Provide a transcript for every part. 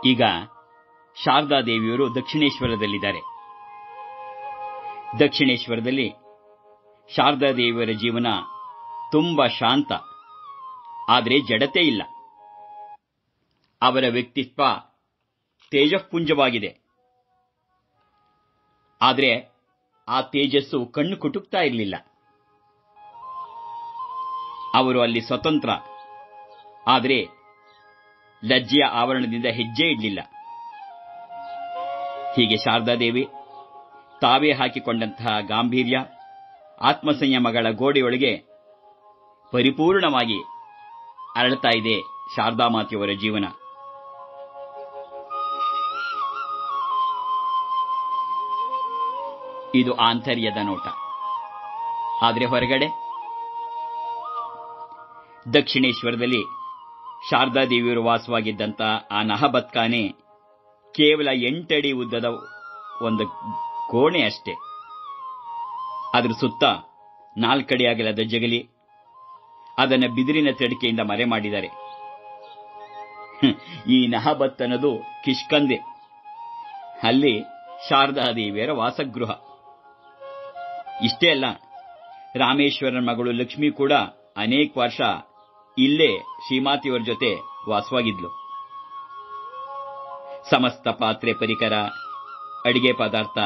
ಈಗ ಶಾರದಾದೇವಿಯವರು ದಕ್ಷಿಣೇಶ್ವರದಲ್ಲಿದ್ದಾರೆ. ದಕ್ಷಿಣೇಶ್ವರದಲ್ಲಿ ಶಾರದಾದೇವಿಯವರ ಜೀವನ ತುಂಬಾ ಶಾಂತ, ಆದರೆ ಜಡತೆ ಇಲ್ಲ. ಅವರ ವ್ಯಕ್ತಿತ್ವ ತೇಜಃಪುಂಜವಾಗಿದೆ. ಆದರೆ ಆ ತೇಜಸ್ಸು ಕಣ್ಣು ಕುಟುಕ್ತಾ ಇರಲಿಲ್ಲ. ಅವರು ಅಲ್ಲಿ ಸ್ವತಂತ್ರ, ಆದರೆ ಲಜ್ಜೆಯ ಆವರಣದಿಂದ ಹೆಜ್ಜೆ ಇಡಲಿಲ್ಲ. ಹೀಗೆ ಶಾರದಾದೇವಿ ತಾವೇ ಹಾಕಿಕೊಂಡಂತಹ ಗಾಂಭೀರ್ಯ, ಆತ್ಮಸಂಯಮಗಳ ಗೋಡೆಯೊಳಗೆ ಪರಿಪೂರ್ಣವಾಗಿ ಅರಳುತ್ತಾ ಇದೆ ಶಾರದಾಮಾತೆಯವರ ಜೀವನ. ಇದು ಆಂತರ್ಯದ ನೋಟ. ಆದರೆ ಹೊರಗಡೆ ದಕ್ಷಿಣೇಶ್ವರದಲ್ಲಿ ಶಾರದಾದೇವಿಯವರು ವಾಸವಾಗಿದ್ದಂಥ ಆ ನಹಬತ್ಕಾನೆ ಕೇವಲ 8 ಅಡಿ ಉದ್ದದ ಒಂದು ಕೋಣೆ ಅಷ್ಟೇ. ಅದರ ಸುತ್ತ 4 ಅಡಿ ಅಗಲದ ಜಗಲಿ, ಅದನ್ನು ಬಿದಿರಿನ ತಡಿಕೆಯಿಂದ ಮರೆ ಮಾಡಿದ್ದಾರೆ. ಈ ನಹಬತ್ ಅನ್ನೋದು ಕಿಷ್ಕಂದೆ, ಅಲ್ಲಿ ಶಾರದಾದೇವಿಯರ ವಾಸಗೃಹ. ಇಷ್ಟೇ ಅಲ್ಲ, ರಾಮೇಶ್ವರನ ಮಗಳು ಲಕ್ಷ್ಮಿ ಕೂಡ ಅನೇಕ ವರ್ಷ ಇಲ್ಲೇ ಶ್ರೀಮಾತೆಯವರ ಜೊತೆ ವಾಸವಾಗಿದ್ಲು. ಸಮಸ್ತ ಪಾತ್ರೆ ಪರಿಕರ, ಅಡಿಗೆ ಪದಾರ್ಥ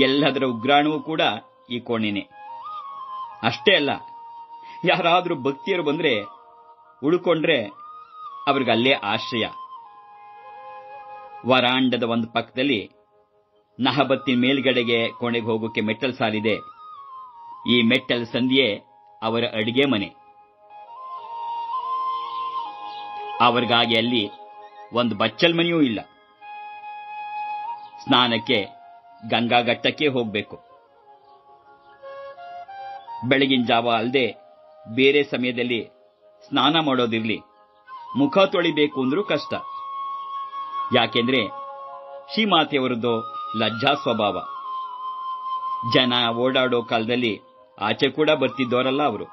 ಎಲ್ಲದರ ಉಗ್ರಾಣವೂ ಕೂಡ ಈ ಕೋಣೆನೆ. ಅಷ್ಟೇ ಅಲ್ಲ, ಯಾರಾದರೂ ಭಕ್ತಿಯರು ಬಂದ್ರೆ ಉಳ್ಕೊಂಡ್ರೆ ಅವ್ರಿಗಲ್ಲೇ ಆಶ್ರಯ. ವರಾಂಡದ ಒಂದು ಪಕ್ಕದಲ್ಲಿ ನಹಬತ್ತಿನ ಮೇಲ್ಗಡೆಗೆ ಕೋಣೆಗೆ ಹೋಗೋಕೆ ಮೆಟ್ಟಲು ಸಾಲಿದೆ. ಈ ಮೆಟ್ಟಲು ಸಂದಿಯೇ ಅವರ ಅಡಿಗೆ ಮನೆ. ಅವರಿಗಾಗಿ ಅಲ್ಲಿ ಒಂದು ಬಚ್ಚಲ್ ಮನೆಯೂ ಇಲ್ಲ. ಸ್ನಾನಕ್ಕೆ ಗಂಗಾಘಟ್ಟಕ್ಕೆ ಹೋಗಬೇಕು. ಬೆಳಗಿನ ಜಾವ ಅಲ್ಲದೆ ಬೇರೆ ಸಮಯದಲ್ಲಿ ಸ್ನಾನ ಮಾಡೋದಿರಲಿ, ಮುಖ ತೊಳಿಬೇಕು ಅಂದ್ರೂ ಕಷ್ಟ. ಯಾಕೆಂದ್ರೆ ಶ್ರೀಮಾತೆಯವರದ್ದು ಲಜ್ಜಾ ಸ್ವಭಾವ. ಜನ ಓಡಾಡೋ ಕಾಲದಲ್ಲಿ ಆಚೆ ಕೂಡ ಬರ್ತಿದ್ದವರಲ್ಲ ಅವರು.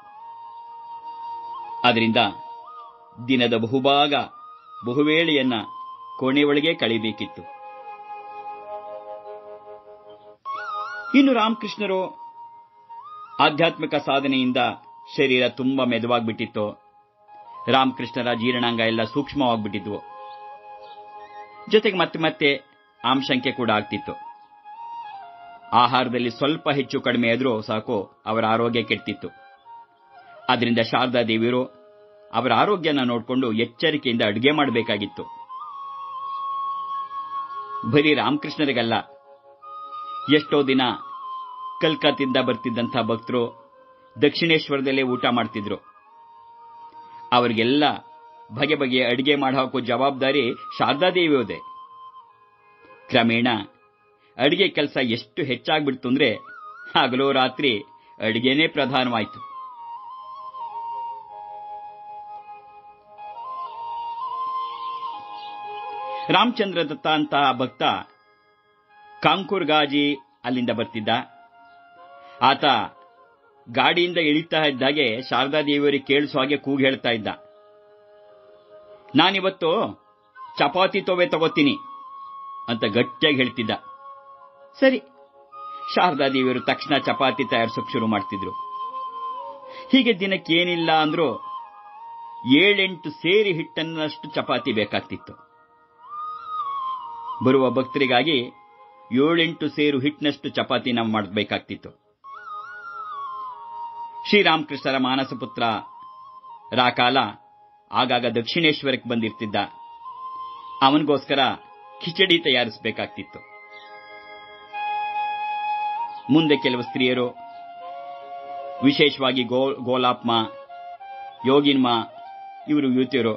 ಅದರಿಂದ ದಿನದ ಬಹುಭಾಗ ಬಹುವೇಳೆಯನ್ನ ಕೋಣೆಯೊಳಗೆ ಕಳೆಯಬೇಕಿತ್ತು. ಇನ್ನು ರಾಮಕೃಷ್ಣರು ಆಧ್ಯಾತ್ಮಿಕ ಸಾಧನೆಯಿಂದ ಶರೀರ ತುಂಬಾ ಮೆದುವಾಗ್ಬಿಟ್ಟಿತ್ತು. ರಾಮಕೃಷ್ಣರ ಜೀರ್ಣಾಂಗ ಎಲ್ಲ ಸೂಕ್ಷ್ಮವಾಗ್ಬಿಟ್ಟಿದ್ವು. ಜೊತೆಗೆ ಮತ್ತೆ ಮತ್ತೆ ಆಮಶಂಕೆ ಕೂಡ ಆಗ್ತಿತ್ತು. ಆಹಾರದಲ್ಲಿ ಸ್ವಲ್ಪ ಹೆಚ್ಚು ಕಡಿಮೆ ಆದರೂ ಸಾಕು ಅವರ ಆರೋಗ್ಯ ಕೆಡ್ತಿತ್ತು. ಅದರಿಂದ ಶಾರದಾದೇವಿಯರು ಅವರ ಆರೋಗ್ಯನ ನೋಡಿಕೊಂಡು ಎಚ್ಚರಿಕೆಯಿಂದ ಅಡುಗೆ ಮಾಡಬೇಕಾಗಿತ್ತು. ಬರೀ ರಾಮಕೃಷ್ಣರಿಗಲ್ಲ, ಎಷ್ಟೋ ದಿನ ಕಲ್ಕತ್ತಿಂದ ಬರ್ತಿದ್ದಂಥ ಭಕ್ತರು ದಕ್ಷಿಣೇಶ್ವರದಲ್ಲೇ ಊಟ ಮಾಡ್ತಿದ್ರು. ಅವರಿಗೆಲ್ಲ ಬಗೆ ಬಗೆಯ ಅಡುಗೆ ಮಾಡೋ ಜವಾಬ್ದಾರಿ ಶಾರದಾದೇವಿಯದೇ. ಕ್ರಮೇಣ ಅಡುಗೆ ಕೆಲಸ ಎಷ್ಟು ಹೆಚ್ಚಾಗ್ಬಿಡ್ತು ಅಂದ್ರೆ ಹಗಲೋ ರಾತ್ರಿ ಅಡುಗೆನೇ ಪ್ರಧಾನವಾಯಿತು. ರಾಮಚಂದ್ರ ದತ್ತ ಅಂತ ಭಕ್ತ ಕಾಂಕುರ್ಗಾಜಿ ಅಲ್ಲಿಂದ ಬರ್ತಿದ್ದ. ಆತ ಗಾಡಿಯಿಂದ ಇಳಿತಾ ಇದ್ದಾಗೆ ಶಾರದಾದೇವಿಯವರಿಗೆ ಕೇಳಿಸೋ ಹಾಗೆ ಕೂಗಿ ಹೇಳ್ತಾ ಇದ್ದ, ನಾನಿವತ್ತು ಚಪಾತಿ ತೊವೆ ತಗೋತೀನಿ ಅಂತ ಗಟ್ಟಿಯಾಗಿ ಹೇಳ್ತಿದ್ದ. ಸರಿ, ಶಾರದಾದೇವಿಯವರು ತಕ್ಷಣ ಚಪಾತಿ ತಯಾರಿಸೋಕೆ ಶುರು ಮಾಡ್ತಿದ್ರು. ಹೀಗೆ ದಿನಕ್ಕೇನಿಲ್ಲ ಅಂದ್ರೂ 7-8 ಸೇರಿ ಹಿಟ್ಟನ್ನಷ್ಟು ಚಪಾತಿ ಬೇಕಾಗ್ತಿತ್ತು. ಬರುವ ಭಕ್ತರಿಗಾಗಿ 7-8 ಸೇರು ಹಿಟ್ಟಿನಷ್ಟು ಚಪಾತಿ ನಾವು ಮಾಡಬೇಕಾಗ್ತಿತ್ತು. ಶ್ರೀರಾಮಕೃಷ್ಣರ ಮಾನಸ ಪುತ್ರ ರಾಕಾಲ ಆಗಾಗ ದಕ್ಷಿಣೇಶ್ವರಕ್ಕೆ ಬಂದಿರ್ತಿದ್ದ. ಅವನಿಗೋಸ್ಕರ ಖಿಚಡಿ ತಯಾರಿಸಬೇಕಾಗ್ತಿತ್ತು. ಮುಂದೆ ಕೆಲವು ಸ್ತ್ರೀಯರು, ವಿಶೇಷವಾಗಿ ಗೋಲಾಪ್ಮ, ಯೋಗಿನ್ಮ, ಇವರು ಯುವತಿಯರು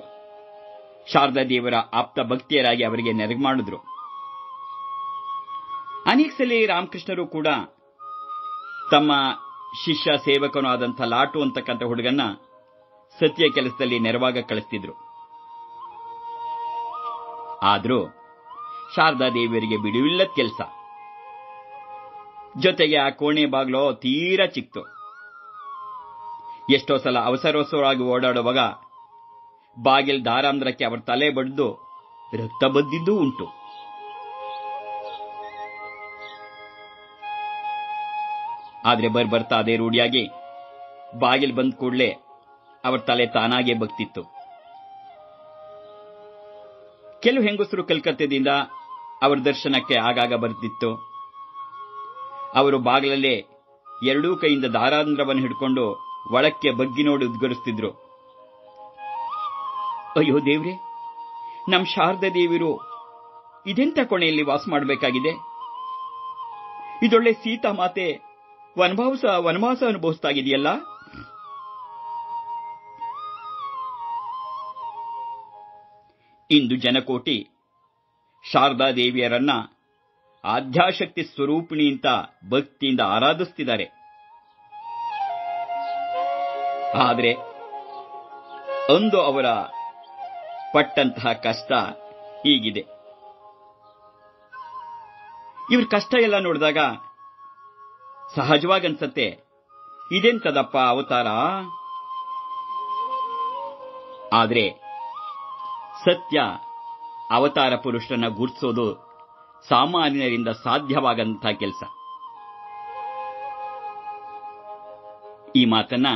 ಶಾರದಾದೇವರ ಆಪ್ತ ಭಕ್ತಿಯರಾಗಿ ಅವರಿಗೆ ನೆರವು ಮಾಡಿದ್ರು. ಅನೇಕ ಸಲ ರಾಮಕೃಷ್ಣರು ಕೂಡ ತಮ್ಮ ಶಿಷ್ಯ ಸೇವಕನೂ ಆದಂಥ ಲಾಟು ಅಂತಕ್ಕಂಥ ಹುಡುಗನ್ನ ಸತ್ಯ ಕೆಲಸದಲ್ಲಿ ನೆರವಾಗ ಕಳಿಸ್ತಿದ್ರು. ಆದರೂ ಶಾರದಾದೇವಿಯರಿಗೆ ಬಿಡುವಿಲ್ಲದ ಕೆಲಸ. ಜೊತೆಗೆ ಆ ಕೋಣೆ ಬಾಗ್ಲೋ ತೀರಾ ಚಿಕ್ತು. ಎಷ್ಟೋ ಸಲ ಅವಸರವಾಗಿ ಓಡಾಡುವಾಗ ಬಾಗಿಲ್ ದಾರಾಂಧ್ರಕ್ಕೆ ಅವರ ತಲೆ ಬಡಿದು ರಕ್ತ ಬದ್ದಿದ್ದೂ ಉಂಟು. ಆದ್ರೆ ಬರ್ತಾ ಅದೇ ರೂಢಿಯಾಗಿ ಬಾಗಿಲು ಬಂದ ಕೂಡಲೇ ಅವರ ತಲೆ ತಾನಾಗೇ ಬಗ್ತಿತ್ತು. ಕೆಲವು ಹೆಂಗಸರು ಕಲ್ಕತ್ತೆದಿಂದ ಅವರ ದರ್ಶನಕ್ಕೆ ಆಗಾಗ ಬರ್ತಿತ್ತು. ಅವರು ಬಾಗಿಲಲ್ಲೇ ಎರಡೂ ಕೈಯಿಂದ ದಾರಾಂಧ್ರವನ್ನು ಹಿಡ್ಕೊಂಡು ಒಳಕ್ಕೆ ಬಗ್ಗಿ ನೋಡಿ ಉದ್ಗರಿಸ್ತಿದ್ರು. ಅಯ್ಯೋ ದೇವ್ರೆ, ನಮ್ ಶಾರದಾ ದೇವಿರು ಇದೆಂತ ಕೊನೆಯಲ್ಲಿ ವಾಸ ಮಾಡಬೇಕಾಗಿದೆ? ಇದೊಳ್ಳೆ ಸೀತಾ ಮಾತೆ ವನವಾಸ ಅನುಭವಿಸ್ತಾಗಿದೆಯಲ್ಲ. ಇಂದು ಜನಕೋಟಿ ಶಾರದಾ ದೇವಿಯರನ್ನ ಆಧ್ಯಾಶಕ್ತಿ ಸ್ವರೂಪಿಣಿ ಅಂತ ಭಕ್ತಿಯಿಂದ ಆರಾಧಿಸ್ತಿದ್ದಾರೆ. ಆದರೆ ಅಂದು ಅವರ ಪಟ್ಟಂತಹ ಕಷ್ಟ ಹೀಗಿದೆ. ಇವ್ರ ಕಷ್ಟ ಎಲ್ಲ ನೋಡಿದಾಗ ಸಹಜವಾಗನ್ಸತ್ತೆ, ಇದೆಂತದಪ್ಪ ಅವತಾರ. ಆದ್ರೆ ಸತ್ಯ, ಅವತಾರ ಪುರುಷರನ್ನ ಗುರುತಿಸೋದು ಸಾಮಾನ್ಯರಿಂದ ಸಾಧ್ಯವಾಗಂಥ ಕೆಲಸ. ಈ ಮಾತನ್ನ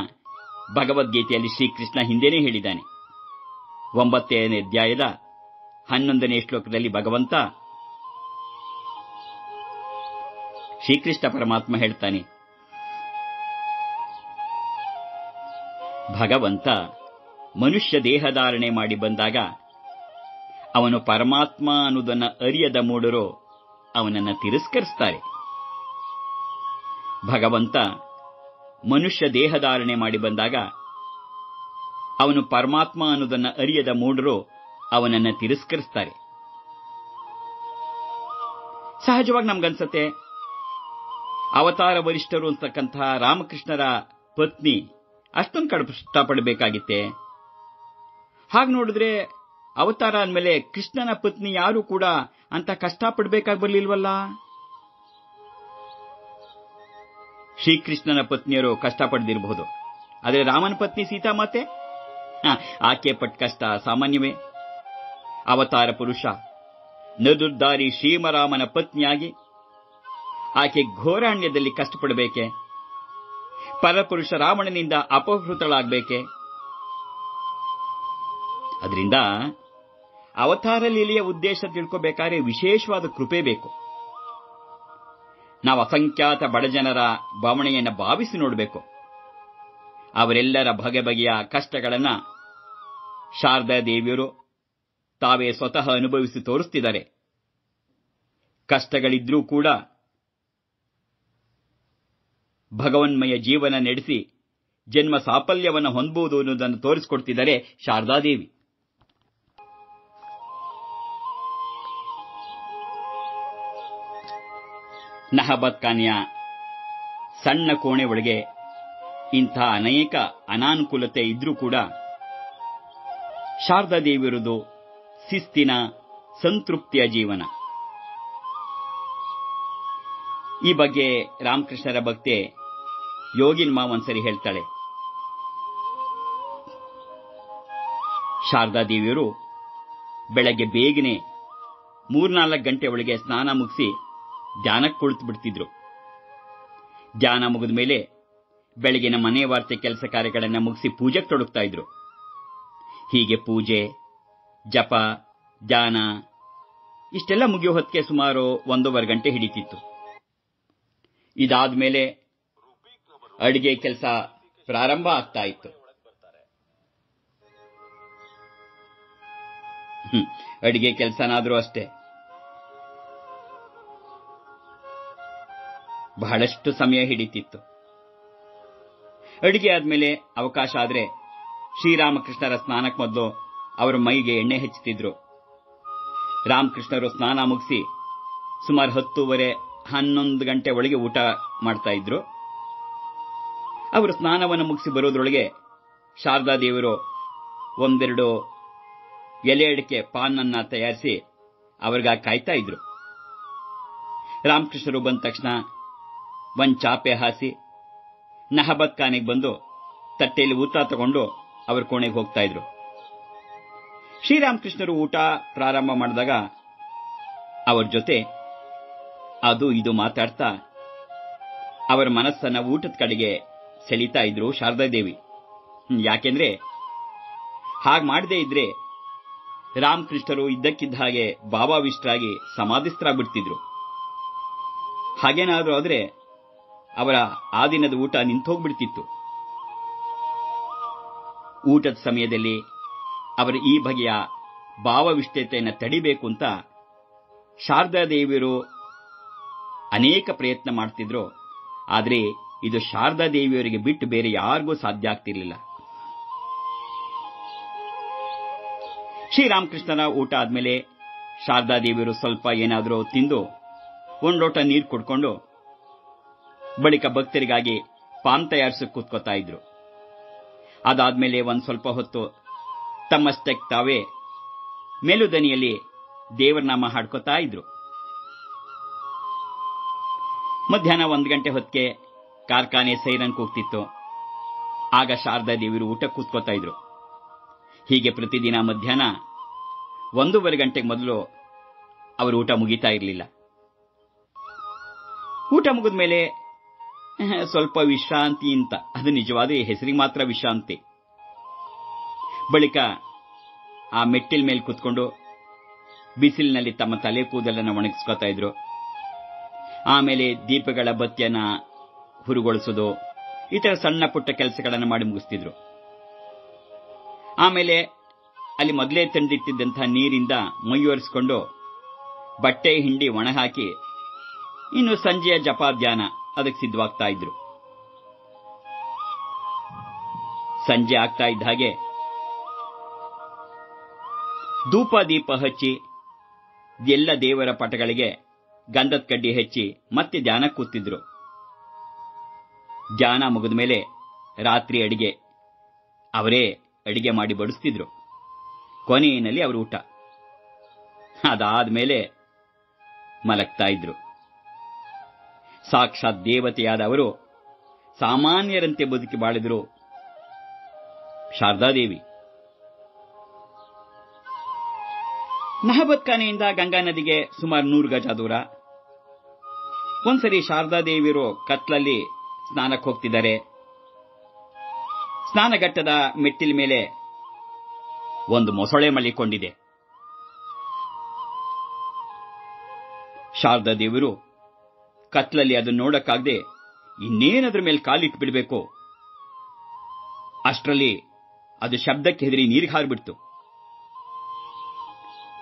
ಭಗವದ್ಗೀತೆಯಲ್ಲಿ ಶ್ರೀಕೃಷ್ಣ ಹಿಂದೆನೇ ಹೇಳಿದ್ದಾನೆ. 9ನೇ ಅಧ್ಯಾಯದ 11ನೇ ಶ್ಲೋಕದಲ್ಲಿ ಭಗವಂತ ಶ್ರೀಕೃಷ್ಣ ಪರಮಾತ್ಮ ಹೇಳ್ತಾನೆ, ಭಗವಂತ ಮನುಷ್ಯ ದೇಹಧಾರಣೆ ಮಾಡಿ ಬಂದಾಗ ಅವನು ಪರಮಾತ್ಮ ಅನ್ನುವುದನ್ನು ಅರಿಯದ ಮೂಢರು ಅವನನ್ನು ತಿರಸ್ಕರಿಸ್ತಾರೆ. ಭಗವಂತ ಮನುಷ್ಯ ದೇಹಧಾರಣೆ ಮಾಡಿ ಬಂದಾಗ ಅವನು ಪರಮಾತ್ಮ ಅನ್ನುವುದನ್ನು ಅರಿಯದ ಮೂಢರು ಅವನನ್ನು ತಿರಸ್ಕರಿಸ್ತಾರೆ. ಸಹಜವಾಗಿ ನಮ್ಗನ್ಸತ್ತೆ, ಅವತಾರ ವರಿಷ್ಠರು ಅಂತಕ್ಕಂತಹ ರಾಮಕೃಷ್ಣರ ಪತ್ನಿ ಅಷ್ಟೊಂದು ಕಷ್ಟಪಡಬೇಕಾಗಿತ್ತೆ. ಹಾಗೆ ನೋಡಿದ್ರೆ ಅವತಾರ ಅಂದಮೇಲೆ ಕೃಷ್ಣನ ಪತ್ನಿ ಯಾರು ಕೂಡ ಅಂತ ಕಷ್ಟಪಡಬೇಕಾಗಿ ಬರಲಿಲ್ವಲ್ಲ. ಶ್ರೀಕೃಷ್ಣನ ಪತ್ನಿಯರು ಕಷ್ಟಪಡದಿರಬಹುದು, ಆದರೆ ರಾಮನ ಪತ್ನಿ ಸೀತಾಮಾತೆ ಆಕೆ ಪಟ್ಟ ಕಷ್ಟ ಸಾಮಾನ್ಯವೇ. ಅವತಾರ ಪುರುಷ ನದುರ್ದಾರಿ ಶ್ರೀಮರಾಮನ ಪತ್ನಿಯಾಗಿ ಆಕೆ ಘೋರಾಣ್ಯದಲ್ಲಿ ಕಷ್ಟಪಡಬೇಕೆ? ಪರಪುರುಷ ರಾವಣನಿಂದ ಅಪಹೃತಳಾಗಬೇಕೆ? ಅದರಿಂದ ಅವತಾರ ಲೀಲೆಯ ಉದ್ದೇಶ ತಿಳ್ಕೋಬೇಕಾದ್ರೆ ವಿಶೇಷವಾದ ಕೃಪೆ ಬೇಕು. ನಾವು ಅಸಂಖ್ಯಾತ ಬಡಜನರ ಭಾವನೆಯನ್ನು ಭಾವಿಸಿ ನೋಡಬೇಕು. ಅವರೆಲ್ಲರ ಬಗೆಯ ಕಷ್ಟಗಳನ್ನ ಶಾರದಾ ದೇವಿಯರು ತಾವೇ ಸ್ವತಃ ಅನುಭವಿಸಿ ತೋರಿಸ್ತಿದ್ದಾರೆ. ಕಷ್ಟಗಳಿದ್ರೂ ಕೂಡ ಭಗವನ್ಮಯ ಜೀವನ ನಡೆಸಿ ಜನ್ಮ ಸಾಫಲ್ಯವನ್ನು ಹೊಂದಬಹುದು ಅನ್ನೋದನ್ನು ತೋರಿಸಿಕೊಡ್ತಿದ್ದಾರೆ ಶಾರದಾದೇವಿ. ನಹಬತ್ ಖಾನೆಯ ಸಣ್ಣ ಕೋಣೆ ಒಳಗೆ ಇಂಥ ಅನೇಕ ಅನಾನುಕೂಲತೆ ಇದ್ರೂ ಕೂಡ ಶಾರದಾದೇವಿಯರದು ಶಿಸ್ತಿನ ಸಂತೃಪ್ತಿಯ ಜೀವನ. ಈ ಬಗ್ಗೆ ರಾಮಕೃಷ್ಣರ ಭಕ್ತೆ ಯೋಗಿನ್ಮಾ ಒಂದ್ಸರಿ ಹೇಳ್ತಾಳೆ, ಶಾರದಾದೇವಿಯರು ಬೆಳಗ್ಗೆ ಬೇಗನೆ 3-4 ಗಂಟೆ ಒಳಗೆ ಸ್ನಾನ ಮುಗಿಸಿ ಧ್ಯಾನಕ್ಕೆ ಕುಳಿತು ಬಿಡ್ತಿದ್ರು. ಧ್ಯಾನ ಮುಗಿದ ಮೇಲೆ ಬೆಳಗಿನ ಮನೆ ವಾರ್ತೆ ಕೆಲಸ ಕಾರ್ಯಗಳನ್ನು ಮುಗಿಸಿ ಪೂಜೆಗೆ ತೊಡಗ್ತಾ ಇದ್ರು. ಹೀಗೆ ಪೂಜೆ, ಜಪ, ಧ್ಯಾನ ಇಷ್ಟೆಲ್ಲ ಮುಗಿಯೋ ಹೊತ್ತಿಗೆ ಸುಮಾರು 1.5 ಗಂಟೆ ಹಿಡಿತಿತ್ತು. ಇದಾದ್ಮೇಲೆ ಅಡಿಗೆ ಕೆಲಸ ಪ್ರಾರಂಭ ಆಗ್ತಾ ಇತ್ತು. ಅಡಿಗೆ ಕೆಲಸನಾದ್ರೂ ಅಷ್ಟೇ ಬಹಳಷ್ಟು ಸಮಯ ಹಿಡಿತಿತ್ತು. ಅಡಿಗೆ ಆದ್ಮೇಲೆ ಅವಕಾಶ ಆದ್ರೆ ಶ್ರೀರಾಮಕೃಷ್ಣರ ಸ್ನಾನಕ್ಕೆ ಮೊದಲು ಅವರ ಮೈಗೆ ಎಣ್ಣೆ ಹಚ್ಚುತ್ತಿದ್ರು. ರಾಮಕೃಷ್ಣರು ಸ್ನಾನ ಮುಗಿಸಿ ಸುಮಾರು 10:30-11 ಗಂಟೆ ಒಳಗೆ ಊಟ ಮಾಡ್ತಾ ಇದ್ರು. ಅವರು ಸ್ನಾನವನ್ನು ಮುಗಿಸಿ ಬರೋದ್ರೊಳಗೆ ಶಾರದಾದೇವಿಯರು 1-2 ಎಲೆ ಅಡಿಕೆ ಪಾನ್ ಅನ್ನ ತಯಾರಿಸಿ ಅವ್ರಿಗಾಗಿ ಕಾಯ್ತಾ ಇದ್ರು. ರಾಮಕೃಷ್ಣರು ಬಂದ ತಕ್ಷಣ ಒಂದ್ ಚಾಪೆ ಹಾಸಿ ನಹಬತ್ ಖಾನೆಗೆ ಬಂದು ತಟ್ಟೆಯಲ್ಲಿ ಊಟ ತಗೊಂಡು ಅವ್ರ ಕೋಣೆಗೆ ಹೋಗ್ತಾ ಇದ್ರು. ಶ್ರೀರಾಮಕೃಷ್ಣರು ಊಟ ಪ್ರಾರಂಭ ಮಾಡಿದಾಗ ಅವರ ಜೊತೆ ಅದು ಇದು ಮಾತಾಡ್ತಾ ಅವರ ಮನಸ್ಸನ್ನ ಊಟದ ಕಡೆಗೆ ಸೆಳೀತಾ ಇದ್ರು ಶಾರದಾದೇವಿ. ಯಾಕೆಂದ್ರೆ ಹಾಗೆ ಮಾಡದೇ ಇದ್ರೆ ರಾಮಕೃಷ್ಣರು ಇದ್ದಕ್ಕಿದ್ದ ಹಾಗೆ ಭಾವಾವಿಷ್ಟರಾಗಿ ಸಮಾಧಿಸ್ಥರಾಗ್ಬಿಡ್ತಿದ್ರು. ಹಾಗೇನಾದ್ರೂ ಆದ್ರೆ ಅವರ ಆ ದಿನದ ಊಟ ನಿಂತೋಗ್ಬಿಡ್ತಿತ್ತು. ಊಟದ ಸಮಯದಲ್ಲಿ ಅವರ ಈ ಬಗೆಯ ಭಾವವಿಷ್ಠತೆಯನ್ನು ತಡಿಬೇಕು ಅಂತ ಶಾರದಾದೇವಿಯರು ಅನೇಕ ಪ್ರಯತ್ನ ಮಾಡ್ತಿದ್ರು. ಆದರೆ ಇದು ಶಾರದಾದೇವಿಯವರಿಗೆ ಬಿಟ್ಟು ಬೇರೆ ಯಾರಿಗೂ ಸಾಧ್ಯ ಆಗ್ತಿರ್ಲಿಲ್ಲ. ಶ್ರೀರಾಮಕೃಷ್ಣರ ಊಟ ಆದ್ಮೇಲೆ ಶಾರದಾದೇವಿಯರು ಸ್ವಲ್ಪ ಏನಾದರೂ ತಿಂದು ಒಂದು ಲೋಟ ನೀರು ಕುಡ್ಕೊಂಡು ಬಳಿಕ ಭಕ್ತರಿಗಾಗಿ ಪಾನ್ ತಯಾರಿಸಿ ಕೂತ್ಕೋತಾ ಇದ್ರು. ಅದಾದ್ಮೇಲೆ ಒಂದ್ ಸ್ವಲ್ಪ ಹೊತ್ತು ತಮ್ಮಷ್ಟಕ್ಕೆ ತಾವೇ ಮೇಲುದನಿಯಲ್ಲಿ ದೇವರನಾಮ ಹಾಡ್ಕೋತಾ ಇದ್ರು. ಮಧ್ಯಾಹ್ನ 1 ಗಂಟೆ ಹೊತ್ತಿಗೆ ಕಾರ್ಖಾನೆ ಸೈರನ್ ಕೂಗ್ತಿತ್ತು. ಆಗ ಶಾರದಾದೇವಿಯರು ಊಟ ಕೂತ್ಕೋತಾ ಇದ್ರು. ಹೀಗೆ ಪ್ರತಿದಿನ ಮಧ್ಯಾಹ್ನ 1:15 ಗಂಟೆಗೆ ಮೊದಲು ಅವರು ಊಟ ಮುಗಿತಾ ಇರಲಿಲ್ಲ. ಊಟ ಮುಗಿದ ಮೇಲೆ ಸ್ವಲ್ಪ ವಿಶ್ರಾಂತಿ ಅಂತ, ಅದು ನಿಜವಾದ ಹೆಸರಿಗೆ ಮಾತ್ರ ವಿಶ್ರಾಂತಿ. ಬಳಿಕ ಆ ಮೆಟ್ಟಿಲ ಮೇಲೆ ಕೂತ್ಕೊಂಡು ಬಿಸಿಲಿನಲ್ಲಿ ತಮ್ಮ ತಲೆ ಕೂದಲನ್ನು ಒಣಗಿಸ್ಕೋತಾ ಇದ್ರು. ಆಮೇಲೆ ದೀಪಗಳ ಬತ್ತಿಯನ್ನ ಹುರುಗೊಳಿಸೋದು, ಇತರ ಸಣ್ಣ ಪುಟ್ಟ ಕೆಲಸಗಳನ್ನು ಮಾಡಿ ಮುಗಿಸ್ತಿದ್ರು. ಆಮೇಲೆ ಅಲ್ಲಿ ಮೊದಲೇ ತಂದಿಟ್ಟಿದ್ದಂತಹ ನೀರಿಂದ ಮೈಯೊರೆಸ್ಕೊಂಡು ಬಟ್ಟೆ ಹಿಂಡಿ ಒಣಹಾಕಿ ಇನ್ನು ಸಂಜೆಯ ಜಪ ಧ್ಯಾನ ಅದಕ್ಕೆ ಸಿದ್ಧವಾಗ್ತಾ ಇದ್ರು. ಸಂಜೆ ಆಗ್ತಾ ಇದ್ದ ಹಾಗೆ ಧೂಪ ದೀಪ ಹಚ್ಚಿ ಎಲ್ಲ ದೇವರ ಪಟಗಳಿಗೆ ಗಂಧದ ಕಡ್ಡಿ ಹಚ್ಚಿ ಮತ್ತೆ ಧ್ಯಾನ ಕೂತಿದ್ರು. ಧ್ಯಾನ ಮುಗಿದ ಮೇಲೆ ರಾತ್ರಿ ಅಡಿಗೆ ಅವರೇ ಅಡಿಗೆ ಮಾಡಿ ಬಡಿಸ್ತಿದ್ರು. ಕೊನೆಯಲ್ಲಿ ಅವರು ಊಟ ಅದಾದ್ಮೇಲೆ ಮಲಗ್ತಾ ಇದ್ರು. ಸಾಕ್ಷಾತ್ ದೇವತೆಯಾದ ಅವರು ಸಾಮಾನ್ಯರಂತೆ ಬದುಕಿ ಬಾಳಿದ್ರು ಶಾರದಾದೇವಿ. ನಹಬತ್ಖಾನೆಯಿಂದ ಗಂಗಾ ನದಿಗೆ ಸುಮಾರು 100 ಗಜ ದೂರ. ಒಂದ್ಸರಿ ಶಾರದಾದೇವಿಯರು ಕತ್ಲಲ್ಲಿ ಸ್ನಾನಕ್ಕೆ ಹೋಗ್ತಿದ್ದಾರೆ. ಸ್ನಾನಘಟ್ಟದ ಮೆಟ್ಟಿಲ ಮೇಲೆ ಒಂದು ಮೊಸಳೆ ಮಲಿಕೊಂಡಿದೆ. ಶಾರದಾದೇವಿಯರು ಕತ್ಲಲ್ಲಿ ಅದನ್ನು ನೋಡಕ್ಕಾಗದೆ ಇನ್ನೇನದ್ರ ಮೇಲೆ ಕಾಲಿಟ್ಟು ಬಿಡಬೇಕು. ಅಷ್ಟರಲ್ಲಿ ಅದು ಶಬ್ದಕ್ಕೆ ಹೆದರಿ ನೀರಿಗೆ ಹಾರಿಬಿಡ್ತು.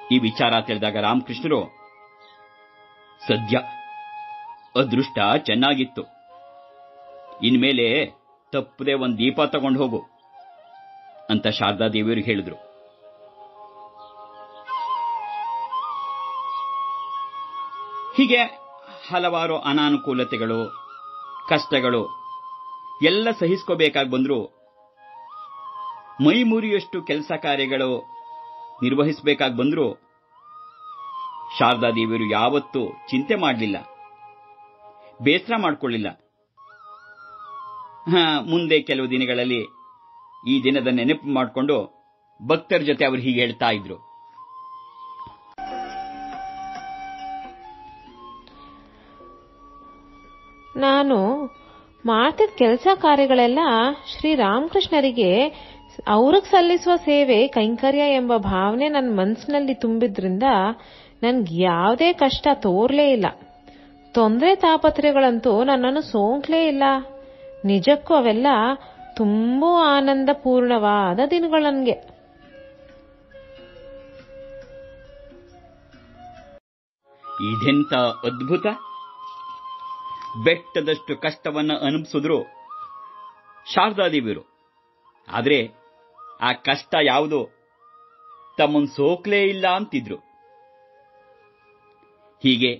ಈ ವಿಚಾರ ತಿಳಿದಾಗ ರಾಮಕೃಷ್ಣರು, ಸದ್ಯ ಅದೃಷ್ಟ ಚೆನ್ನಾಗಿತ್ತು, ಇನ್ಮೇಲೆ ತಪ್ಪದೆ ಒಂದು ದೀಪ ತಗೊಂಡು ಹೋಗು ಅಂತ ಶಾರದಾದೇವಿಯರು ಹೇಳಿದ್ರು. ಹೀಗೆ ಹಲವಾರು ಅನಾನುಕೂಲತೆಗಳು, ಕಷ್ಟಗಳು ಎಲ್ಲ ಸಹಿಸ್ಕೋಬೇಕಾಗಿ ಬಂದ್ರು, ಮೈ ಮುರಿಯಷ್ಟು ಕೆಲಸ ಕಾರ್ಯಗಳು ನಿರ್ವಹಿಸಬೇಕಾಗಿ ಬಂದ್ರು ಶಾರದಾದೇವಿಯರು ಯಾವತ್ತೂ ಚಿಂತೆ ಮಾಡಲಿಲ್ಲ, ಬೇಸರ ಮಾಡಿಕೊಳ್ಳಿಲ್ಲ. ಮುಂದೆ ಕೆಲವು ದಿನಗಳಲ್ಲಿ ಈ ದಿನದ ನೆನಪು ಮಾಡಿಕೊಂಡು ಭಕ್ತರ ಜೊತೆ ಅವರು ಹೀಗೆ ಹೇಳ್ತಾ ಇದ್ರು. ನಾನು ಮಾಡ್ತಿದ್ದ ಕೆಲಸ ಕಾರ್ಯಗಳೆಲ್ಲ ಶ್ರೀರಾಮಕೃಷ್ಣರಿಗೆ ಅವ್ರಿಗೆ ಸಲ್ಲಿಸುವ ಸೇವೆ ಕೈಂಕರ್ಯ ಎಂಬ ಭಾವನೆ ನನ್ನ ಮನಸ್ಸಿನಲ್ಲಿ ತುಂಬಿದ್ರಿಂದ ನನ್ಗೆ ಯಾವುದೇ ಕಷ್ಟ ತೋರ್ಲೇ ಇಲ್ಲ. ತೊಂದರೆ ತಾಪತ್ರಯಗಳಂತೂ ನನ್ನನ್ನು ಸೋಂಕ್ಲೇ ಇಲ್ಲ. ನಿಜಕ್ಕೂ ಅವೆಲ್ಲ ತುಂಬಾ ಆನಂದ ಪೂರ್ಣವಾದ ದಿನಗಳು ನನಗೆ. ಇದೆಂತ ಅದ್ಭುತ! ಬೆಟ್ಟದಷ್ಟು ಕಷ್ಟವನ್ನು ಅನುಭವಿಸಿದ್ರು ಶಾರದಾದೇವಿಯರು. ಆದರೆ ಆ ಕಷ್ಟ ಯಾವುದು ತಮ್ಮನ್ನು ಸೋಕ್ಲೇ ಇಲ್ಲ ಅಂತಿದ್ರು. ಹೀಗೆ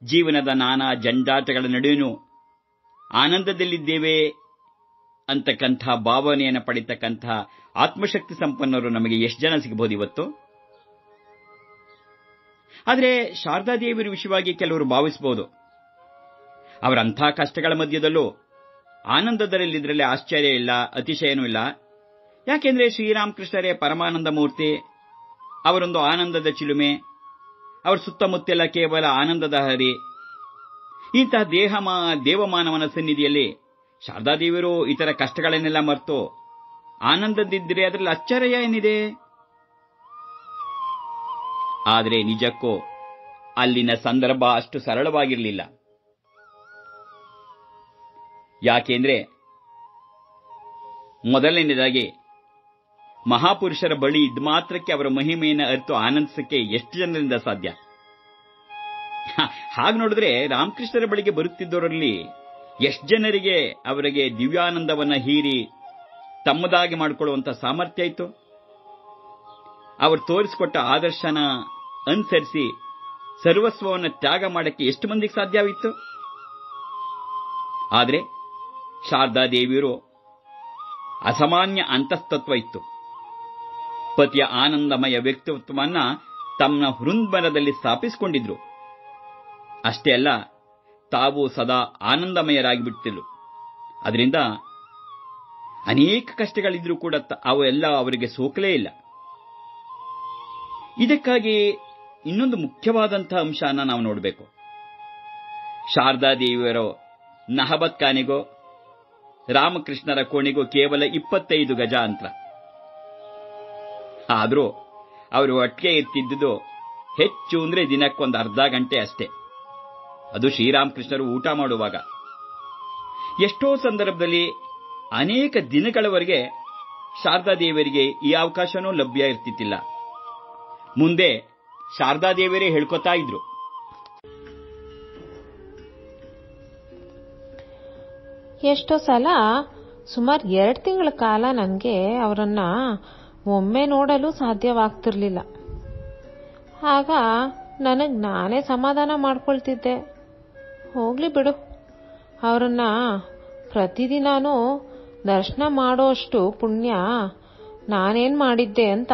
ಜೀವನದ ನಾನಾ ಜಂಜಾಟಗಳ ನಡುವೆನೂ ಆನಂದದಲ್ಲಿದ್ದೇವೆ ಅಂತಕ್ಕಂಥ ಭಾವನೆಯನ್ನು ಪಡಿತಕ್ಕಂಥ ಆತ್ಮಶಕ್ತಿ ಸಂಪನ್ನರು ನಮಗೆ ಎಷ್ಟು ಜನ ಸಿಗಬಹುದು ಇವತ್ತು? ಆದರೆ ಶಾರದಾದೇವಿಯರ ವಿಷಯವಾಗಿ ಕೆಲವರು ಭಾವಿಸಬಹುದು, ಅವರಂಥ ಕಷ್ಟಗಳ ಮಧ್ಯದಲ್ಲೂ ಆನಂದದಲ್ಲಿದ್ದರಲ್ಲಿ ಆಶ್ಚರ್ಯ ಇಲ್ಲ, ಅತಿಶಯನೂ ಇಲ್ಲ. ಯಾಕೆಂದ್ರೆ ಶ್ರೀರಾಮಕೃಷ್ಣರೇ ಪರಮಾನಂದ ಮೂರ್ತಿ, ಅವರೊಂದು ಆನಂದದ ಚಿಲುಮೆ, ಅವರ ಸುತ್ತಮುತ್ತೆಲ್ಲ ಕೇವಲ ಆನಂದದ ಹರಿ. ಇಂತಹ ದೇವಮಾನವನ ಸನ್ನಿಧಿಯಲ್ಲಿ ಶಾರದಾದೇವಿಯರು ಇತರ ಕಷ್ಟಗಳನ್ನೆಲ್ಲ ಮರೆತು ಆನಂದದಿದ್ದರೆ ಅದರಲ್ಲಿ ಆಶ್ಚರ್ಯ ಏನಿದೆ? ಆದರೆ ನಿಜಕ್ಕೂ ಅಲ್ಲಿನ ಸಂದರ್ಭ ಅಷ್ಟು ಸರಳವಾಗಿರಲಿಲ್ಲ. ಯಾಕೆಂದ್ರೆ ಮೊದಲನೇದಾಗಿ ಮಹಾಪುರುಷರ ಬಳಿ ಇದ್ದ ಮಾತ್ರಕ್ಕೆ ಅವರ ಮಹಿಮೆಯನ್ನು ಅರಿತು ಆನಂದಿಸಕ್ಕೆ ಎಷ್ಟು ಜನರಿಂದ ಸಾಧ್ಯ? ಹಾಗೆ ನೋಡಿದ್ರೆ ರಾಮಕೃಷ್ಣರ ಬಳಿಗೆ ಬರುತ್ತಿದ್ದವರಲ್ಲಿ ಎಷ್ಟು ಜನರಿಗೆ ಅವರಿಗೆ ದಿವ್ಯಾನಂದವನ್ನ ಹೀರಿ ತಮ್ಮದಾಗಿ ಮಾಡಿಕೊಳ್ಳುವಂತ ಸಾಮರ್ಥ್ಯ ಇತ್ತು? ಅವರು ತೋರಿಸಿಕೊಟ್ಟ ಆದರ್ಶನ ಅನುಸರಿಸಿ ಸರ್ವಸ್ವವನ್ನು ತ್ಯಾಗ ಮಾಡಕ್ಕೆ ಎಷ್ಟು ಮಂದಿಗೆ ಸಾಧ್ಯವಿತ್ತು? ಆದರೆ ಶಾರದಾದೇವಿಯರು ಅಸಾಮಾನ್ಯ ಅಂತಸ್ತತ್ವ ಇತ್ತು. ಪತಿಯ ಆನಂದಮಯ ವ್ಯಕ್ತಿತ್ವವನ್ನ ತಮ್ಮ ಹೃನ್ಮರದಲ್ಲಿ ಸ್ಥಾಪಿಸಿಕೊಂಡಿದ್ರು. ಅಷ್ಟೇ ಅಲ್ಲ, ತಾವು ಸದಾ ಆನಂದಮಯರಾಗಿಬಿಟ್ಟಿರು. ಅದರಿಂದ ಅನೇಕ ಕಷ್ಟಗಳಿದ್ರೂ ಕೂಡ ಅವೆಲ್ಲ ಅವರಿಗೆ ಸೋಕಲೇ ಇಲ್ಲ. ಇದಕ್ಕಾಗಿ ಇನ್ನೊಂದು ಮುಖ್ಯವಾದಂತಹ ಅಂಶನ ನಾವು ನೋಡಬೇಕು. ಶಾರದಾದೇವಿಯರು ನಹಬತ್ ಖಾನೆಗೋ ರಾಮಕೃಷ್ಣರ ಕೋಣೆಗೂ ಕೇವಲ 25 ಗಜ ಅಂತರ. ಆದರೂ ಅವರು ಒಟ್ಟಿಗೆ ಇರ್ತಿದ್ದುದು ಹೆಚ್ಚು ಅಂದ್ರೆ ದಿನಕ್ಕೊಂದು ಅರ್ಧ ಗಂಟೆ ಅಷ್ಟೇ. ಅದು ಶ್ರೀರಾಮಕೃಷ್ಣರು ಊಟ ಮಾಡುವಾಗ. ಎಷ್ಟೋ ಸಂದರ್ಭದಲ್ಲಿ ಅನೇಕ ದಿನಗಳವರೆಗೆ ಶಾರದಾದೇವಿಯರಿಗೆ ಈ ಅವಕಾಶನೂ ಲಭ್ಯ ಇರ್ತಿತ್ತಿಲ್ಲ. ಮುಂದೆ ಶಾರದಾದೇವಿಯರೇ ಹೇಳ್ಕೊತಾ ಇದ್ರು, ಎಷ್ಟೋ ಸಲ ಸುಮಾರು 2 ತಿಂಗಳ ಕಾಲ ನನಗೆ ಅವರನ್ನ ಒಮ್ಮೆ ನೋಡಲು ಸಾಧ್ಯವಾಗ್ತಿರ್ಲಿಲ್ಲ. ಆಗ ನನಗೆ ನಾನೇ ಸಮಾಧಾನ ಮಾಡ್ಕೊಳ್ತಿದ್ದೆ, ಹೋಗ್ಲಿ ಬಿಡು, ಅವರನ್ನ ಪ್ರತಿದಿನಾನೂ ದರ್ಶನ ಮಾಡೋಷ್ಟು ಪುಣ್ಯ ನಾನೇನ್ ಮಾಡಿದ್ದೆ ಅಂತ.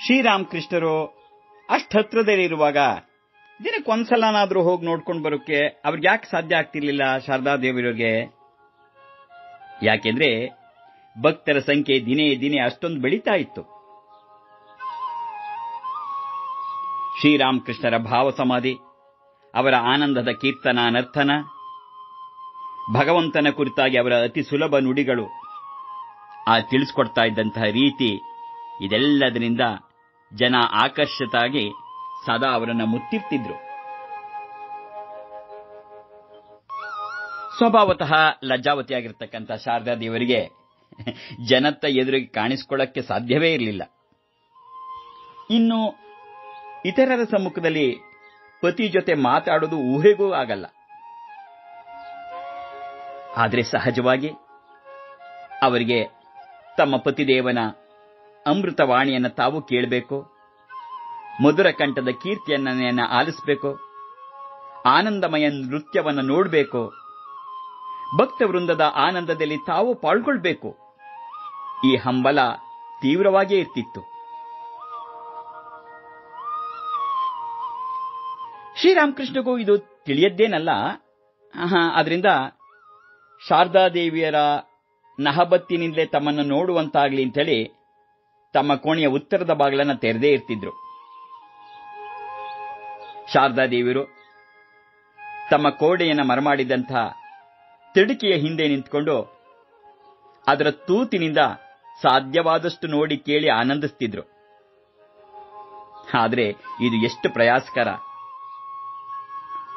ಶ್ರೀರಾಮಕೃಷ್ಣರು ಅಷ್ಟು ಹತ್ರದಲ್ಲಿರುವಾಗ ದಿನಕ್ಕೊಂದ್ಸಲನಾದ್ರೂ ಹೋಗಿ ನೋಡ್ಕೊಂಡು ಬರೋಕೆ ಅವ್ರಿಗೆ ಯಾಕೆ ಸಾಧ್ಯ ಆಗ್ತಿರ್ಲಿಲ್ಲ ಶಾರದಾದೇವಿಯರಿಗೆ? ಯಾಕೆಂದ್ರೆ ಭಕ್ತರ ಸಂಖ್ಯೆ ದಿನೇ ದಿನೇ ಅಷ್ಟೊಂದು ಬೆಳೀತಾ ಇತ್ತು. ಶ್ರೀರಾಮಕೃಷ್ಣರ ಭಾವ ಸಮಾಧಿ, ಅವರ ಆನಂದದ ಕೀರ್ತನ ನರ್ತನ, ಭಗವಂತನ ಕುರಿತಾಗಿ ಅವರ ಅತಿ ಸುಲಭ ನುಡಿಗಳು, ಆ ತಿಳಿಸ್ಕೊಡ್ತಾ ಇದ್ದಂತಹ ರೀತಿ, ಇದೆಲ್ಲದರಿಂದ ಜನ ಆಕರ್ಷಿತಾಗಿ ಸದಾ ಅವರನ್ನು ಮುತ್ತಿರ್ತಿದ್ರು. ಸ್ವಭಾವತಃ ಲಜ್ಜಾವತಿಯಾಗಿರ್ತಕ್ಕಂಥ ಶಾರದಾದೇವರಿಗೆ ಜನತ್ತ ಎದುರಿಗೆ ಕಾಣಿಸಿಕೊಳ್ಳಕ್ಕೆ ಸಾಧ್ಯವೇ ಇರಲಿಲ್ಲ. ಇನ್ನು ಇತರರ ಸಮ್ಮುಖದಲ್ಲಿ ಪತಿ ಜೊತೆ ಮಾತಾಡೋದು ಊಹೆಗೂ ಆಗಲ್ಲ. ಆದರೆ ಸಹಜವಾಗಿ ಅವರಿಗೆ ತಮ್ಮ ಪತಿದೇವನ ಅಮೃತವಾಣಿಯನ್ನು ತಾವು ಕೇಳಬೇಕು, ಮಧುರ ಕಂಠದ ಕೀರ್ತಿಯನ್ನ ಆಲಿಸಬೇಕು, ಆನಂದಮಯ ನೃತ್ಯವನ್ನು ನೋಡಬೇಕು, ಭಕ್ತ ವೃಂದದ ಆನಂದದಲ್ಲಿ ತಾವು ಪಾಲ್ಗೊಳ್ಬೇಕು. ಈ ಹಂಬಲ ತೀವ್ರವಾಗಿಯೇ ಇರ್ತಿತ್ತು. ಶ್ರೀರಾಮಕೃಷ್ಣಗೂ ಇದು ತಿಳಿಯದ್ದೇನಲ್ಲ. ಅದರಿಂದ ಶಾರದಾದೇವಿಯರ ನಹಬತ್ತಿನಿಂದಲೇ ತಮ್ಮನ್ನು ನೋಡುವಂತಾಗ್ಲಿ ಅಂತೇಳಿ ತಮ್ಮ ಕೋಣೆಯ ಉತ್ತರದ ಬಾಗಿಲನ್ನು ತೆರೆದೇ ಇರ್ತಿದ್ರು. ಶಾರದಾದೇವಿಯರು ತಮ್ಮ ಕೋಣೆಯನ್ನು ಮರಮಾಡಿದಂಥ ತಿಡುಕಿಯ ಹಿಂದೆ ನಿಂತುಕೊಂಡು ಅದರ ತೂತಿನಿಂದ ಸಾಧ್ಯವಾದಷ್ಟು ನೋಡಿ ಕೇಳಿ ಆನಂದಿಸ್ತಿದ್ರು. ಆದರೆ ಇದು ಎಷ್ಟು ಪ್ರಯಾಸಕರ.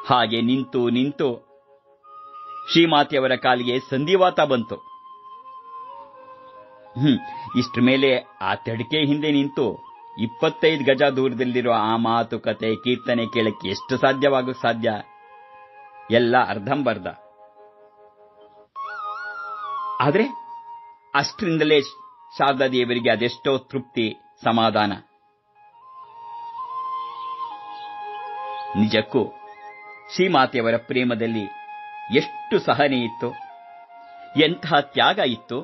ಹಾಗೆ ನಿಂತು ನಿಂತು ಶ್ರೀಮಾತೆಯವರ ಕಾಲಿಗೆ ಸಂಧಿವಾತ ಬಂತು. ಇಷ್ಟ್ರ ಮೇಲೆ ಆ ತಡಿಕೆ ಹಿಂದೆ ನಿಂತು 25 ಗಜ ದೂರದಲ್ಲಿರುವ ಆ ಮಾತುಕತೆ ಕೀರ್ತನೆ ಕೇಳಕ್ಕೆ ಎಷ್ಟು ಸಾಧ್ಯ? ಎಲ್ಲ ಅರ್ಧಂಬರ್ಧ. ಆದರೆ ಅಷ್ಟರಿಂದಲೇ ಶಾರದಾದೇವಿಯರಿಗೆ ಅದೆಷ್ಟೋ ತೃಪ್ತಿ, ಸಮಾಧಾನ. ನಿಜಕ್ಕೂ ಶ್ರೀಮಾತೆಯವರ ಪ್ರೇಮದಲ್ಲಿ ಎಷ್ಟು ಸಹನೆ ಇತ್ತು, ಎಂತಹ ತ್ಯಾಗ ಇತ್ತು.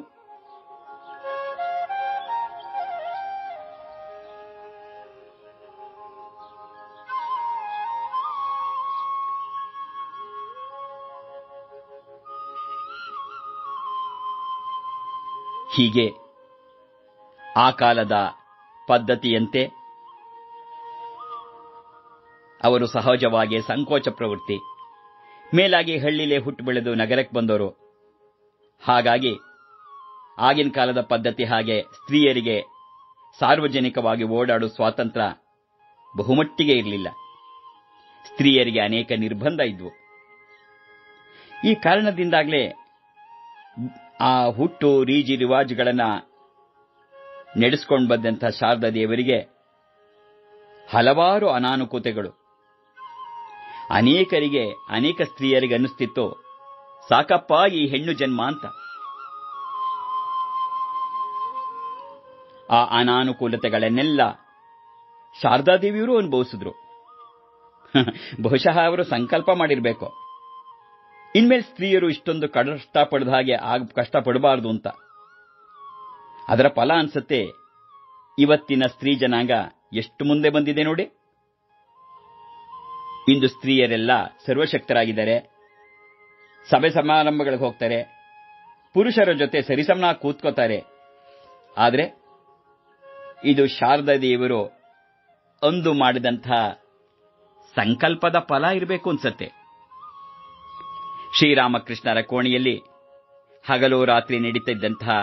ಹೀಗೆ ಆ ಕಾಲದ ಪದ್ಧತಿಯಂತೆ ಅವರು ಸಹಜವಾಗಿ ಸಂಕೋಚ ಪ್ರವೃತ್ತಿ, ಮೇಲಾಗಿ ಹಳ್ಳಿಲೇ ಹುಟ್ಟು ಬೆಳೆದು ನಗರಕ್ಕೆ ಬಂದವರು. ಹಾಗಾಗಿ ಆಗಿನ ಕಾಲದ ಪದ್ಧತಿ ಹಾಗೆ ಸ್ತ್ರೀಯರಿಗೆ ಸಾರ್ವಜನಿಕವಾಗಿ ಓಡಾಡುವ ಸ್ವಾತಂತ್ರ್ಯ ಬಹುಮಟ್ಟಿಗೆ ಇರಲಿಲ್ಲ. ಸ್ತ್ರೀಯರಿಗೆ ಅನೇಕ ನಿರ್ಬಂಧ ಇದ್ವು. ಈ ಕಾರಣದಿಂದಾಗಲೇ ಆ ಹುಟ್ಟು ರೀತಿ ರಿವಾಜುಗಳನ್ನು ನಡೆಸಿಕೊಂಡು ಬಂದಂಥ ಶಾರದಾ ದೇವರಿಗೆ ಹಲವಾರು ಅನಾನುಕೂಲತೆಗಳು. ಅನೇಕ ಸ್ತ್ರೀಯರಿಗೆ ಅನ್ನಿಸ್ತಿತ್ತು, ಸಾಕಪ್ಪ ಈ ಹೆಣ್ಣು ಜನ್ಮ ಅಂತ. ಆ ಅನಾನುಕೂಲತೆಗಳನ್ನೆಲ್ಲ ಶಾರದಾದೇವಿಯವರು ಅನುಭವಿಸಿದ್ರು. ಬಹುಶಃ ಅವರು ಸಂಕಲ್ಪ ಮಾಡಿರಬೇಕು, ಇನ್ಮೇಲೆ ಸ್ತ್ರೀಯರು ಇಷ್ಟೊಂದು ಕಷ್ಟಪಡದ ಹಾಗೆ ಕಷ್ಟಪಡಬಾರದು ಅಂತ. ಅದರ ಫಲ ಅನ್ಸತ್ತೆ ಇವತ್ತಿನ ಸ್ತ್ರೀ ಜನಾಂಗ ಎಷ್ಟು ಮುಂದೆ ಬಂದಿದೆ ನೋಡಿ. ಇಂದು ಸ್ತ್ರೀಯರೆಲ್ಲ ಸರ್ವಶಕ್ತರಾಗಿದ್ದಾರೆ, ಸಭೆ ಸಮಾರಂಭಗಳಿಗೆ ಹೋಗ್ತಾರೆ, ಪುರುಷರ ಜೊತೆ ಸರಿಸಮನಾಗಿ ಕೂತ್ಕೋತಾರೆ. ಆದರೆ ಇದು ಶಾರದಾ ದೇವರು ಅಂದು ಮಾಡಿದಂಥ ಸಂಕಲ್ಪದ ಫಲ ಇರಬೇಕು ಅನ್ಸತ್ತೆ. ಶ್ರೀರಾಮಕೃಷ್ಣರ ಕೋಣೆಯಲ್ಲಿ ಹಗಲು ರಾತ್ರಿ ನಡೀತಿದ್ದಂತಹ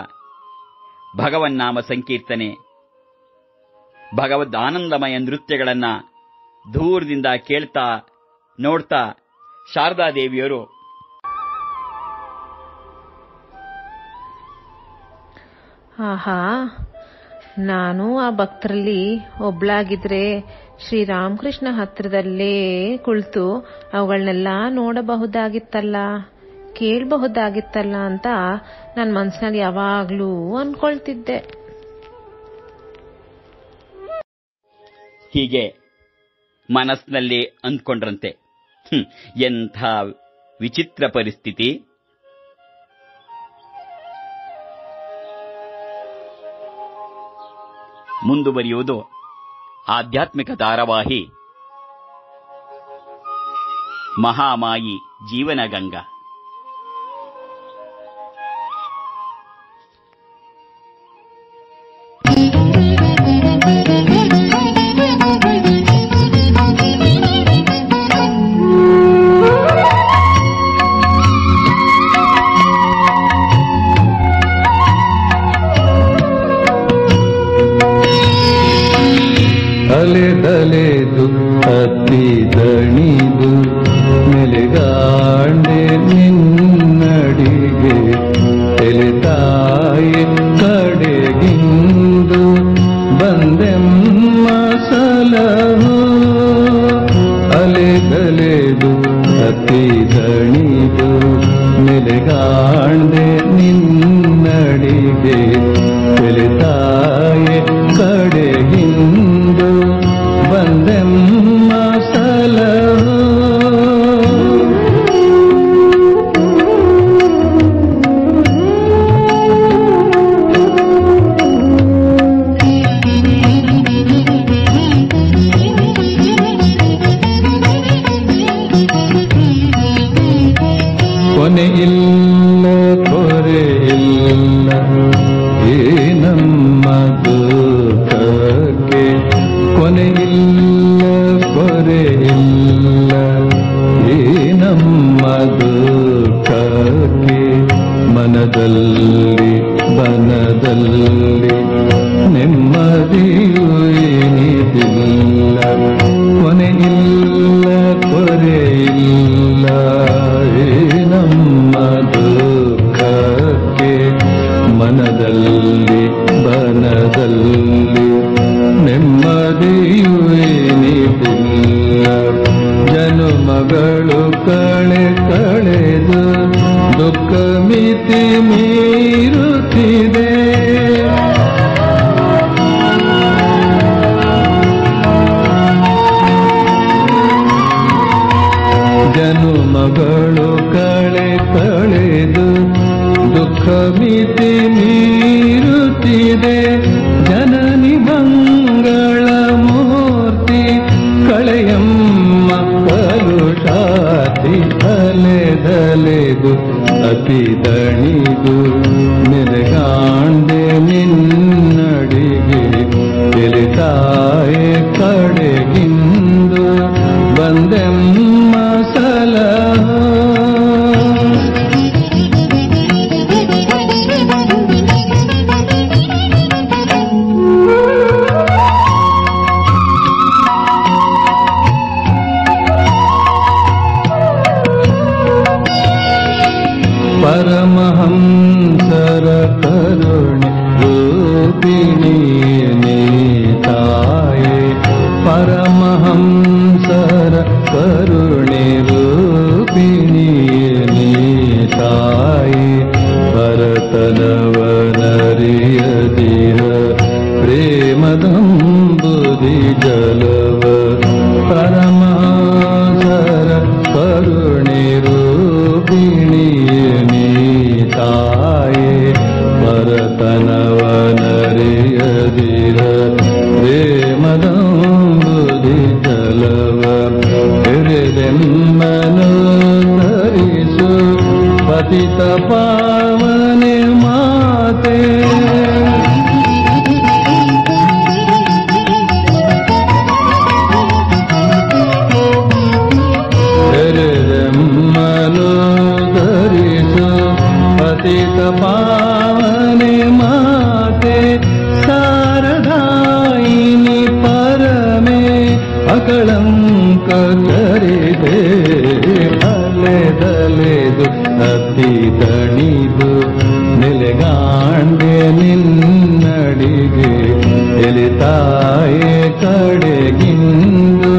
ಭಗವನ್ನಾಮ ಸಂಕೀರ್ತನೆ, ಭಗವದ್ ಆನಂದಮಯ ನೃತ್ಯಗಳನ್ನು ದೂರದಿಂದ ಕೇಳ್ತಾ ನೋಡ್ತಾ ಶಾರದಾದೇವಿಯರು ಆಹಾ, ನಾನು ಆ ಭಕ್ತರಲ್ಲಿ ಒಬ್ಳಾಗಿದ್ರೆ ಶ್ರೀರಾಮಕೃಷ್ಣ ಹತ್ರದಲ್ಲೇ ಕುಳಿತು ಅವುಗಳನ್ನೆಲ್ಲ ನೋಡಬಹುದಾಗಿತ್ತಲ್ಲ, ಕೇಳಬಹುದಾಗಿತ್ತಲ್ಲ ಅಂತ ನನ್ನ ಮನಸ್ಸಿನಲ್ಲಿ ಯಾವಾಗ್ಲೂ ಅನ್ಕೊಳ್ತಿದ್ದೆ. ಹೀಗೆ ಮನಸ್ಸಿನಲ್ಲಿ ಅಂದ್ಕೊಂಡ್ರಂತೆ. ಎಂಥ ವಿಚಿತ್ರ ಪರಿಸ್ಥಿತಿ. ಮುಂದುವರಿಯುವುದು ಆಧ್ಯಾತ್ಮಿಕ ಧಾರಾವಾಹಿ ಮಹಾಮಾಯಿ ಜೀವನಗಂಗಾ. ಅಲೆದಲೆದು ಹತ್ತಿದಣಿದು ಮೆಲೆಗಾಂಡೆ ನಿನ್ನಡಿಗೆ ಎಲೆತಾಯಿ ಕಡೆಗಿಂದು ಬಂದೆಮ್ಮ ಸಲಹು. ಅಲೆದಲೆದು ಹತ್ತಿದಣಿದು ಮೆಲೆಗಾಂಡೆ ನಿನ್ನಡಿಗೆ ಎಲೆತಾಯಿ ಕಡೆಗಿಂದು ಬಂದೆಮ್ಮ ಸಲಹು. ಕೊನೆ ಇಲ್ಲ ಕೊರೆ ಇಲ್ಲ ಏ ನಮ್ಮ ದುಃಖಕ್ಕೆ, ಕೊನೆ ಇಲ್ಲ ಕೊರೆ ಇಲ್ಲ ಏ ನಮ್ಮ ದುಃಖಕ್ಕೆ. ಮನದಲ್ಲಿ ಬನದಲ್ಲಿ ನೆಮ್ಮದಿಯೂ ಏನಿದಿಲ್ಲ, ಕೊನೆ ಇಲ್ಲ ಕೊರೆ ಇಲ್ಲ ಏ ನಮ್ಮ ದುಃಖಕ್ಕೆ. ಮನದಲ್ಲಿ ಬನದಲ್ಲಿ ನೆಮ್ಮದಿಯೂ ಏನಿದಿಲ್ಲ. ಜನುಮಗಳು ಕಳೆದು ದುಃಖ ಮಿತಿ ಮೀರುತ್ತಿದೆ. ಜನುಮಗಳು ಕಳೆದು ದುಃಖ ಮಿತಿ ಮೀರುತ್ತಿದೆ. ಜನನಿ ಮಂಗಳ ಮೂರ್ತಿ ಕಳೆಯಮ್ಮ ಕಲುಷಾತಿ. ಅಲೆದಲೆದು ಅತಿ ದಣಿದು ಮೆರೆಗಾಂಡೆ ಪರಮಹಂಸರ ಕರುಣೆ ರೂಪಿಣಿಯೇ ನೀ ತಾಯೇ ಪರಮಹಂಸರ ಕರುಣೆ ರೂಪಿಣಿಯೇ ನೀ ತಾಯೇ ಭರತನವನರಿಯದಿರ ಪ್ರೇಮದಂಬುದಿ ಜಲವ ಪರಮಹಂಸರ ಕರುಣೆ ರೂಪಿಣಿಯೇ ನೀ ತಾಯೇ ಭರತನವನರಿಯದಿರ ಪ್ರೇಮದಂಬುದಿ ಜಲವ ಹಿರಿದೆಮ್ಮನು ಧರಿಸು ಪತಿತ ಪಾವನೆ ಮಾತೆ ಹಿರಿದೆಮ್ಮನು ಧರಿಸು ಪತಿತ ಪಾವನೆ ಮಾತೆ ಶಾರದಾಯಿನಿ ಪರಮೆ ಅಕಳಂಕ ಕರಿದೆ ಅಲೆದಲೆದು ಅತಿ ದಣಿದು ನೆಲೆಗಾಂಡೆ ನಿನ್ನಡಿಗೆ ಎಲಿತಾಯೆ ಕಡೆಗಿಂದು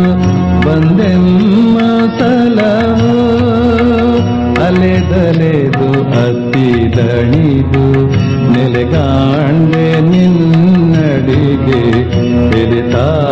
ಬಂದೆಮ್ಮ ಸಲವು ಅಲೆದಲೆದು ಅತಿ ದಣಿದು ನೆಲೆಗಾಂಡೆ ನಿನ್ನಡಿಗೆ ಎಲಿತಾಯ